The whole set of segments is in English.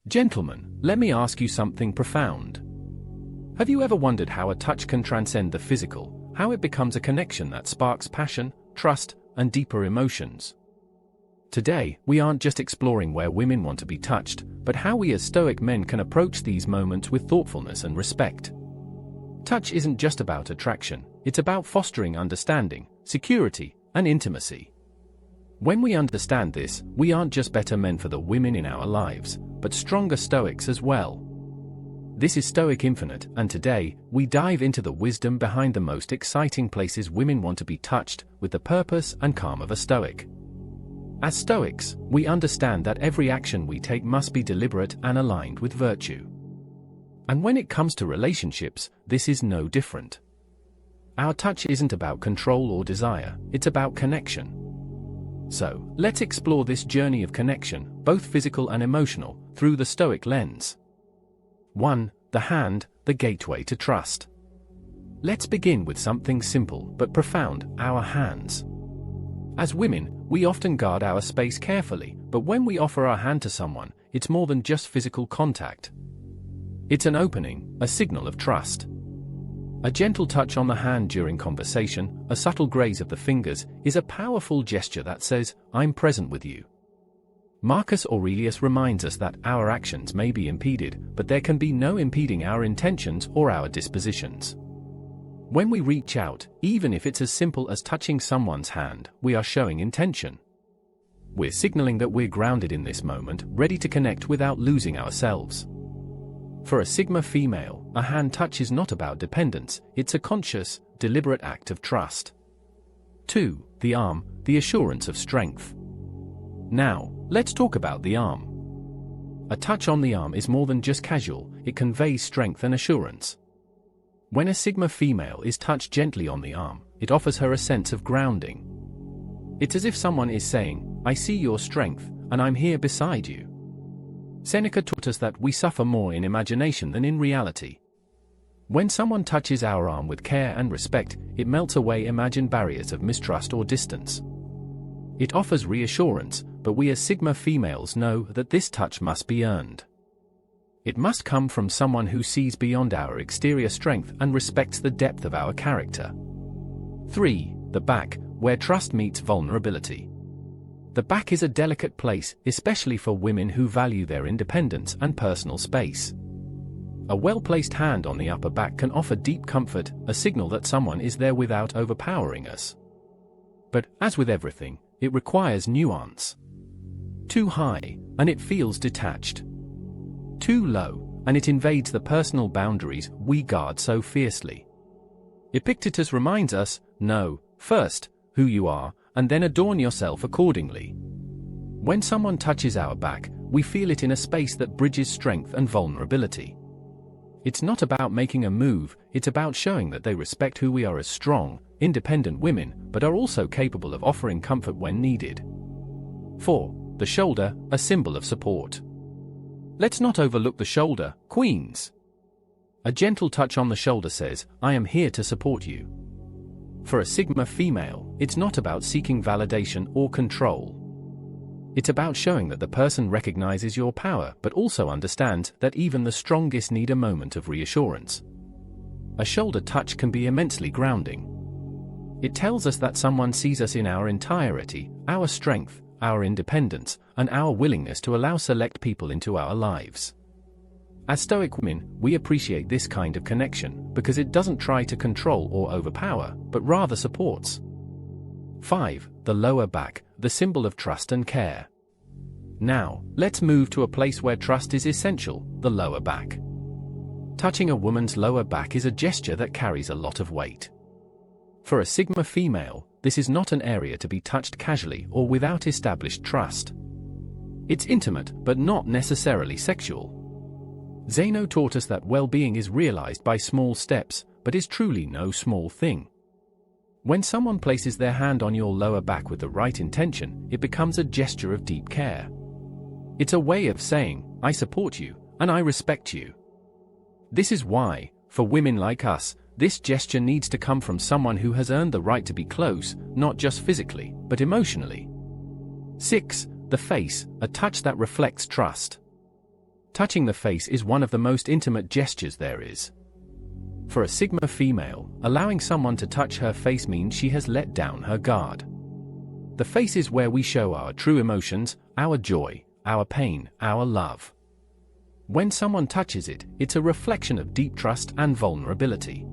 Gentlemen, let me ask you something profound. Have you ever wondered how a touch can transcend the physical, how it becomes a connection that sparks passion, trust, and deeper emotions? Today, we aren't just exploring where women want to be touched, but how we as Stoic men can approach these moments with thoughtfulness and respect. Touch isn't just about attraction, it's about fostering understanding, security, and intimacy. When we understand this, we aren't just better men for the women in our lives, but stronger Stoics as well. This is Stoic Infinite, and today, we dive into the wisdom behind the most exciting places women want to be touched, with the purpose and calm of a Stoic. As Stoics, we understand that every action we take must be deliberate and aligned with virtue. And when it comes to relationships, this is no different. Our touch isn't about control or desire, it's about connection. So, let's explore this journey of connection, both physical and emotional, through the Stoic lens. 1. The hand, the gateway to trust. Let's begin with something simple but profound, our hands. As women, we often guard our space carefully, but when we offer our hand to someone, it's more than just physical contact. It's an opening, a signal of trust. A gentle touch on the hand during conversation, a subtle graze of the fingers, is a powerful gesture that says, "I'm present with you." Marcus Aurelius reminds us that our actions may be impeded, but there can be no impeding our intentions or our dispositions. When we reach out, even if it's as simple as touching someone's hand, we are showing intention. We're signaling that we're grounded in this moment, ready to connect without losing ourselves. For a Sigma female, a hand touch is not about dependence, it's a conscious, deliberate act of trust. 2. The arm, the assurance of strength. Now, let's talk about the arm. A touch on the arm is more than just casual, it conveys strength and assurance. When a Sigma female is touched gently on the arm, it offers her a sense of grounding. It's as if someone is saying, "I see your strength, and I'm here beside you." Seneca taught us that we suffer more in imagination than in reality. When someone touches our arm with care and respect, it melts away imagined barriers of mistrust or distance. It offers reassurance, but we as Sigma females know that this touch must be earned. It must come from someone who sees beyond our exterior strength and respects the depth of our character. 3. The back, where trust meets vulnerability. The back is a delicate place, especially for women who value their independence and personal space. A well-placed hand on the upper back can offer deep comfort, a signal that someone is there without overpowering us. But, as with everything, it requires nuance. Too high, and it feels detached. Too low, and it invades the personal boundaries we guard so fiercely. Epictetus reminds us, know, first, who you are, and then adorn yourself accordingly. When someone touches our back, we feel it in a space that bridges strength and vulnerability. It's not about making a move, it's about showing that they respect who we are as strong, independent women, but are also capable of offering comfort when needed. 4. The shoulder, a symbol of support. Let's not overlook the shoulder, queens. A gentle touch on the shoulder says, "I am here to support you." For a Sigma female, it's not about seeking validation or control. It's about showing that the person recognizes your power but also understands that even the strongest need a moment of reassurance. A shoulder touch can be immensely grounding. It tells us that someone sees us in our entirety, our strength, our independence, and our willingness to allow select people into our lives. As Stoic women, we appreciate this kind of connection because it doesn't try to control or overpower, but rather supports. 5. The lower back, the symbol of trust and care. Now, let's move to a place where trust is essential, the lower back. Touching a woman's lower back is a gesture that carries a lot of weight. For a Sigma female, this is not an area to be touched casually or without established trust. It's intimate, but not necessarily sexual. Zeno taught us that well-being is realized by small steps, but is truly no small thing. When someone places their hand on your lower back with the right intention, it becomes a gesture of deep care. It's a way of saying, "I support you, and I respect you." This is why, for women like us, this gesture needs to come from someone who has earned the right to be close, not just physically, but emotionally. 6. The face, a touch that reflects trust. Touching the face is one of the most intimate gestures there is. For a Sigma female, allowing someone to touch her face means she has let down her guard. The face is where we show our true emotions, our joy, our pain, our love. When someone touches it, it's a reflection of deep trust and vulnerability.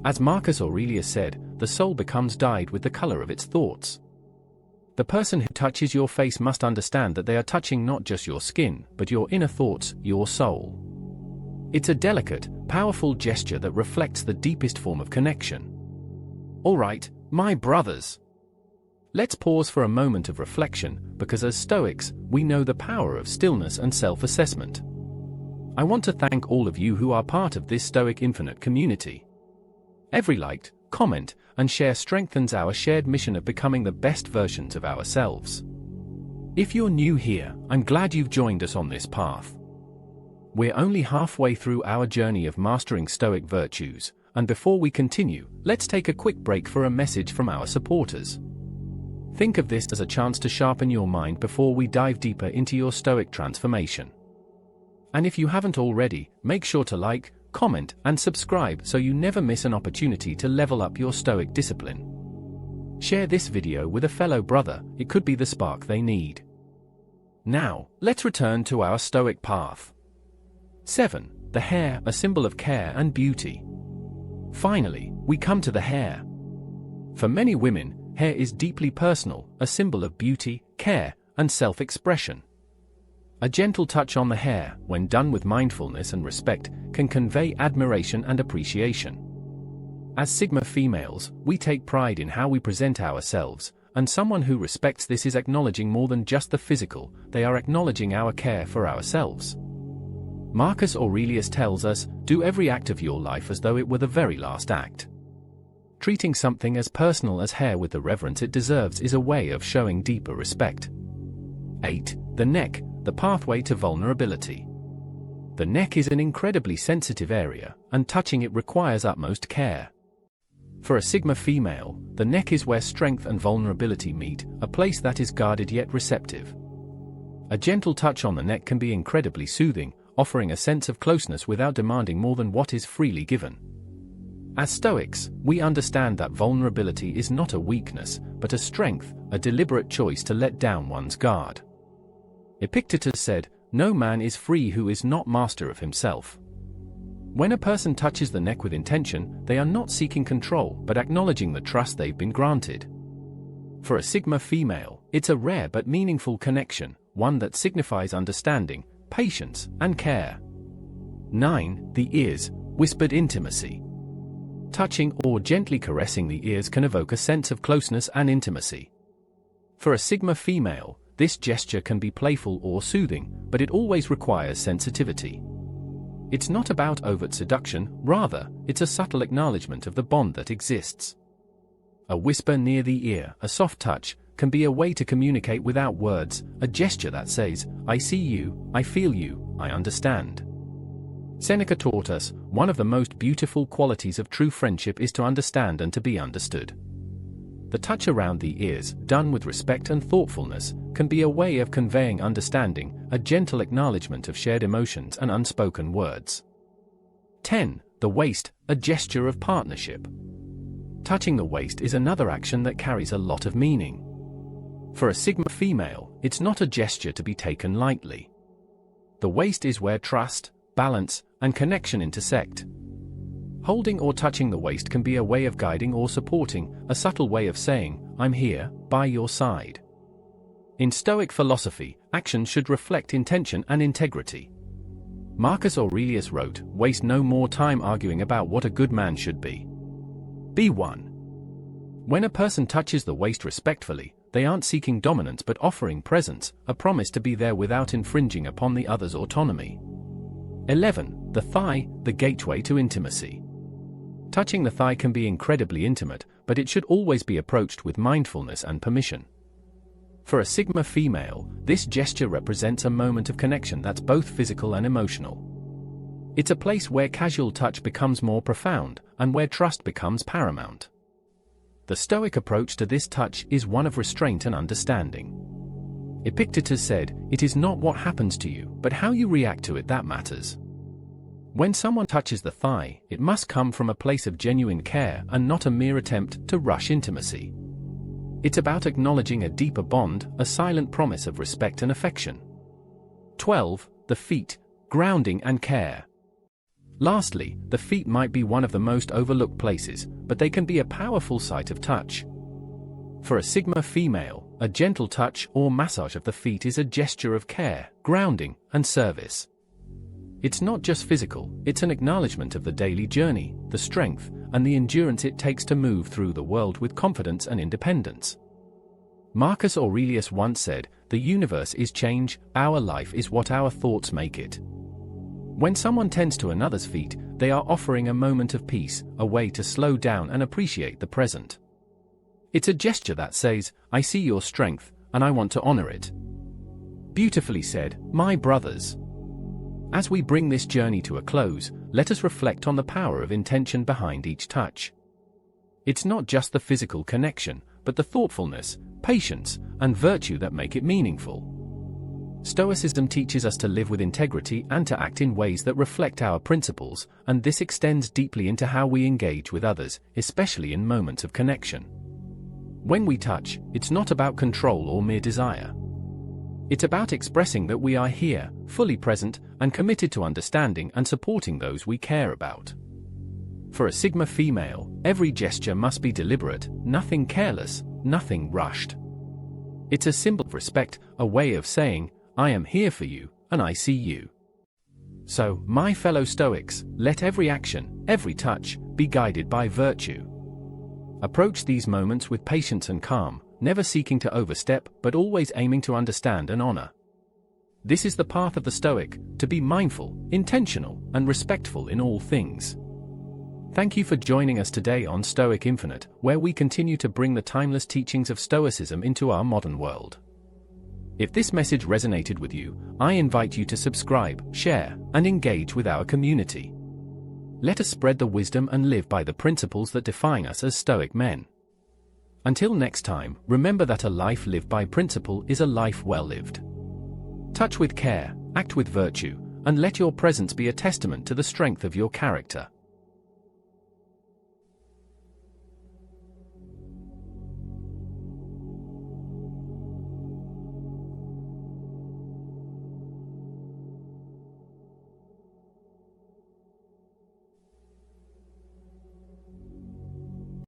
As Marcus Aurelius said, the soul becomes dyed with the color of its thoughts. The person who touches your face must understand that they are touching not just your skin, but your inner thoughts, your soul. It's a delicate, powerful gesture that reflects the deepest form of connection. Alright, my brothers. Let's pause for a moment of reflection, because as Stoics, we know the power of stillness and self-assessment. I want to thank all of you who are part of this Stoic Infinite community. Every like, comment, and share strengthens our shared mission of becoming the best versions of ourselves. If you're new here, I'm glad you've joined us on this path. We're only halfway through our journey of mastering Stoic virtues, and before we continue, let's take a quick break for a message from our supporters. Think of this as a chance to sharpen your mind before we dive deeper into your Stoic transformation. And if you haven't already, make sure to like, comment, and subscribe so you never miss an opportunity to level up your Stoic discipline. Share this video with a fellow brother, it could be the spark they need. Now, let's return to our Stoic path. 7. The hair, a symbol of care and beauty. Finally, we come to the hair. For many women, hair is deeply personal, a symbol of beauty, care, and self-expression. A gentle touch on the hair, when done with mindfulness and respect, can convey admiration and appreciation. As Sigma females, we take pride in how we present ourselves, and someone who respects this is acknowledging more than just the physical, they are acknowledging our care for ourselves. Marcus Aurelius tells us, do every act of your life as though it were the very last act. Treating something as personal as hair with the reverence it deserves is a way of showing deeper respect. 8. The neck, the pathway to vulnerability. The neck is an incredibly sensitive area, and touching it requires utmost care. For a Sigma female, the neck is where strength and vulnerability meet, a place that is guarded yet receptive. A gentle touch on the neck can be incredibly soothing, offering a sense of closeness without demanding more than what is freely given. As Stoics, we understand that vulnerability is not a weakness, but a strength, a deliberate choice to let down one's guard. Epictetus said, "No man is free who is not master of himself." When a person touches the neck with intention, they are not seeking control but acknowledging the trust they've been granted. For a Sigma female, it's a rare but meaningful connection, one that signifies understanding, patience, and care. 9. The ears, whispered intimacy. Touching or gently caressing the ears can evoke a sense of closeness and intimacy. For a Sigma female, this gesture can be playful or soothing, but it always requires sensitivity. It's not about overt seduction, rather, it's a subtle acknowledgement of the bond that exists. A whisper near the ear, a soft touch, can be a way to communicate without words, a gesture that says, "I see you, I feel you, I understand." Seneca taught us, one of the most beautiful qualities of true friendship is to understand and to be understood. The touch around the ears, done with respect and thoughtfulness, can be a way of conveying understanding, a gentle acknowledgement of shared emotions and unspoken words. 10. The waist, a gesture of partnership. Touching the waist is another action that carries a lot of meaning. For a Sigma female, it's not a gesture to be taken lightly. The waist is where trust, balance, and connection intersect. Holding or touching the waist can be a way of guiding or supporting, a subtle way of saying, "I'm here, by your side." In Stoic philosophy, action should reflect intention and integrity. Marcus Aurelius wrote, "Waste no more time arguing about what a good man should be. Be one." When a person touches the waist respectfully, they aren't seeking dominance but offering presence, a promise to be there without infringing upon the other's autonomy. 11. The thigh, the gateway to intimacy. Touching the thigh can be incredibly intimate, but it should always be approached with mindfulness and permission. For a Sigma female, this gesture represents a moment of connection that's both physical and emotional. It's a place where casual touch becomes more profound, and where trust becomes paramount. The Stoic approach to this touch is one of restraint and understanding. Epictetus said, "It is not what happens to you, but how you react to it that matters." When someone touches the thigh, it must come from a place of genuine care and not a mere attempt to rush intimacy. It's about acknowledging a deeper bond, a silent promise of respect and affection. 12. The feet, grounding and care. Lastly, the feet might be one of the most overlooked places, but they can be a powerful site of touch. For a Sigma female, a gentle touch or massage of the feet is a gesture of care, grounding, and service. It's not just physical, it's an acknowledgement of the daily journey, the strength, and the endurance it takes to move through the world with confidence and independence. Marcus Aurelius once said, "The universe is change, our life is what our thoughts make it." When someone tends to another's feet, they are offering a moment of peace, a way to slow down and appreciate the present. It's a gesture that says, "I see your strength, and I want to honor it." Beautifully said, my brothers. As we bring this journey to a close, let us reflect on the power of intention behind each touch. It's not just the physical connection, but the thoughtfulness, patience, and virtue that make it meaningful. Stoicism teaches us to live with integrity and to act in ways that reflect our principles, and this extends deeply into how we engage with others, especially in moments of connection. When we touch, it's not about control or mere desire. It's about expressing that we are here, fully present, and committed to understanding and supporting those we care about. For a Sigma female, every gesture must be deliberate, nothing careless, nothing rushed. It's a symbol of respect, a way of saying, "I am here for you, and I see you." So, my fellow Stoics, let every action, every touch, be guided by virtue. Approach these moments with patience and calm, never seeking to overstep, but always aiming to understand and honor. This is the path of the Stoic, to be mindful, intentional, and respectful in all things. Thank you for joining us today on Stoic Infinite, where we continue to bring the timeless teachings of Stoicism into our modern world. If this message resonated with you, I invite you to subscribe, share, and engage with our community. Let us spread the wisdom and live by the principles that define us as Stoic men. Until next time, remember that a life lived by principle is a life well lived. Touch with care, act with virtue, and let your presence be a testament to the strength of your character.